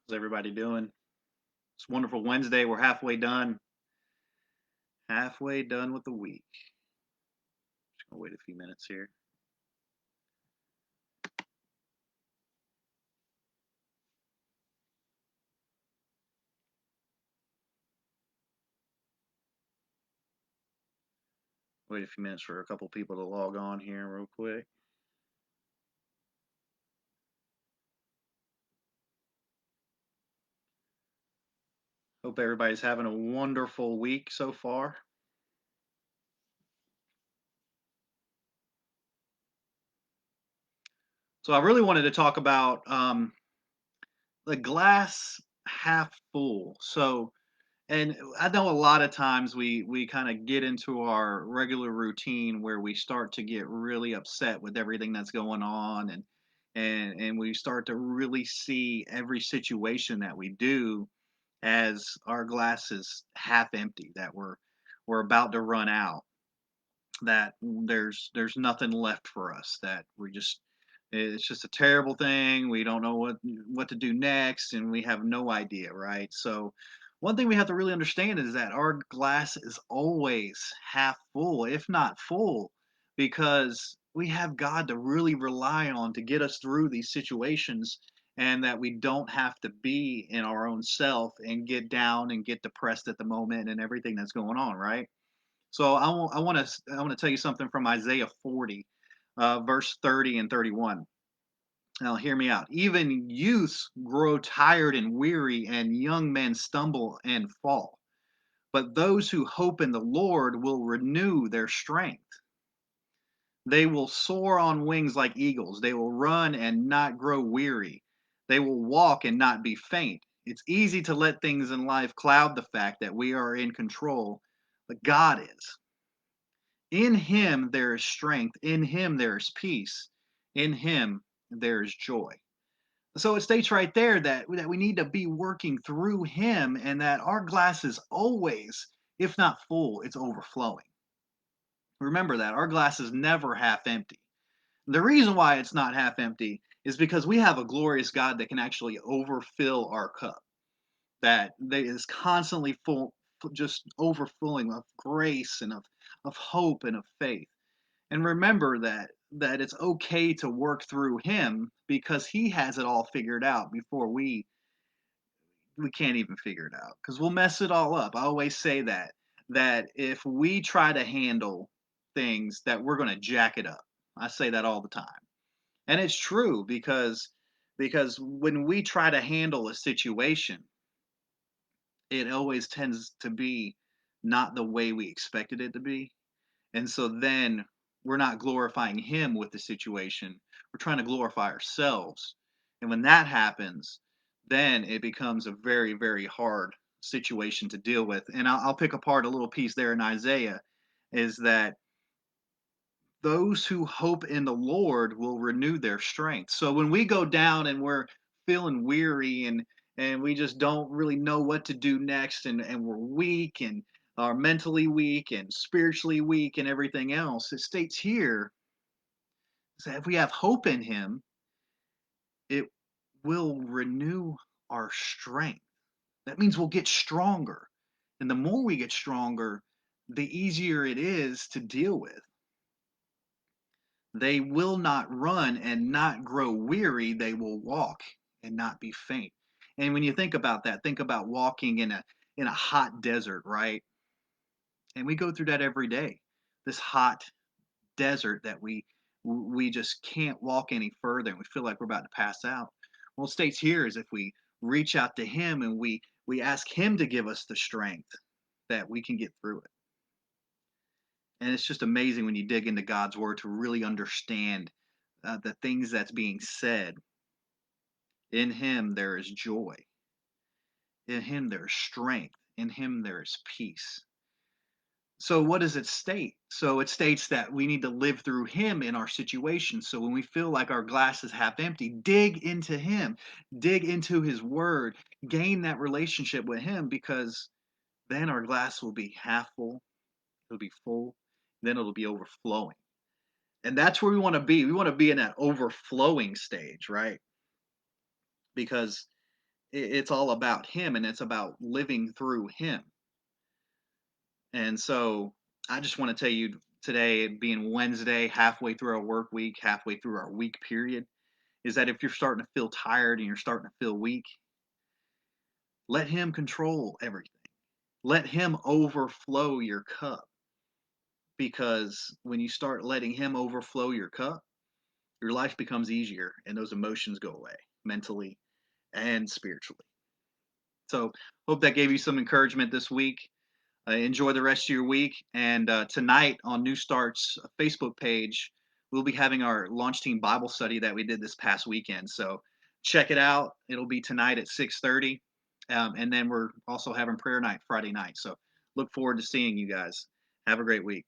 How's everybody doing? It's wonderful Wednesday. We're halfway done. Halfway done with the week. Just gonna wait a few minutes here. Wait a few minutes for a couple people to log on here real quick. Hope everybody's having a wonderful week so far. So I really wanted to talk about the glass half full. And I know a lot of times we kind of get into our regular routine where we start to get really upset with everything that's going on, and we start to really see every situation that we do as our glass is half empty, that we're about to run out, that there's nothing left for us, that we just it's just a terrible thing. We don't know what to do next, and we have no idea, right? So one thing we have to really understand is that our glass is always half full, if not full, because we have God to really rely on to get us through these situations, and that we don't have to be in our own self and get down and get depressed at the moment and everything that's going on, right? So I want to tell you something from Isaiah 40, verse 30 and 31. Now hear me out. Even youths grow tired and weary, and young men stumble and fall. But those who hope in the Lord will renew their strength. They will soar on wings like eagles. They will run and not grow weary. They will walk and not be faint. It's easy to let things in life cloud the fact that we are in control, but God is. In him there is strength. In him there is peace. In him there is joy. So it states right there that we need to be working through him, and that our glass is always, if not full, it's overflowing. Remember that. Our glass is never half empty. The reason why it's not half empty is because we have a glorious God that can actually overfill our cup, that is constantly full, just overflowing of grace and of hope and of faith. And remember that it's okay to work through him, because he has it all figured out before we can't even figure it out, because we'll mess it all up. I always say that if we try to handle things, that we're going to jack it up. I say that all the time, and it's true, because when we try to handle a situation, it always tends to be not the way we expected it to be. And so then we're not glorifying him with the situation. We're trying to glorify ourselves. And when that happens, then it becomes a very, very hard situation to deal with. And I'll pick apart a little piece there in Isaiah, is that those who hope in the Lord will renew their strength. So when we go down and we're feeling weary, and we just don't really know what to do next, and we're weak and are mentally weak and spiritually weak and everything else, it states here that if we have hope in him, it will renew our strength. That means we'll get stronger. And the more we get stronger, the easier it is to deal with. They will not run and not grow weary. They will walk and not be faint. And when you think about that, think about walking in a hot desert, right? And we go through that every day. This hot desert that we just can't walk any further, and we feel like we're about to pass out. Well, it states here is if we reach out to him and we ask him to give us the strength, that we can get through it. And it's just amazing when you dig into God's word to really understand the things that's being said. In him there is joy. In him there is strength. In him there is peace. So what does it state? So it states that we need to live through him in our situation. So when we feel like our glass is half empty, dig into him, dig into his word, gain that relationship with him, because then our glass will be half full, it'll be full, then it'll be overflowing. And that's where we want to be. We want to be in that overflowing stage, right? Because It's all about him, and it's about living through him. And so I just want to tell you today, being Wednesday, halfway through our work week, halfway through our week period, is that if you're starting to feel tired and you're starting to feel weak, let him control everything. Let him overflow your cup, because when you start letting him overflow your cup, your life becomes easier and those emotions go away mentally and spiritually. So, hope that gave you some encouragement this week. Enjoy the rest of your week. And tonight on New Start's Facebook page, we'll be having our launch team Bible study that we did this past weekend. So check it out. It'll be tonight at 6:30, and then we're also having prayer night Friday night. So look forward to seeing you guys. Have a great week.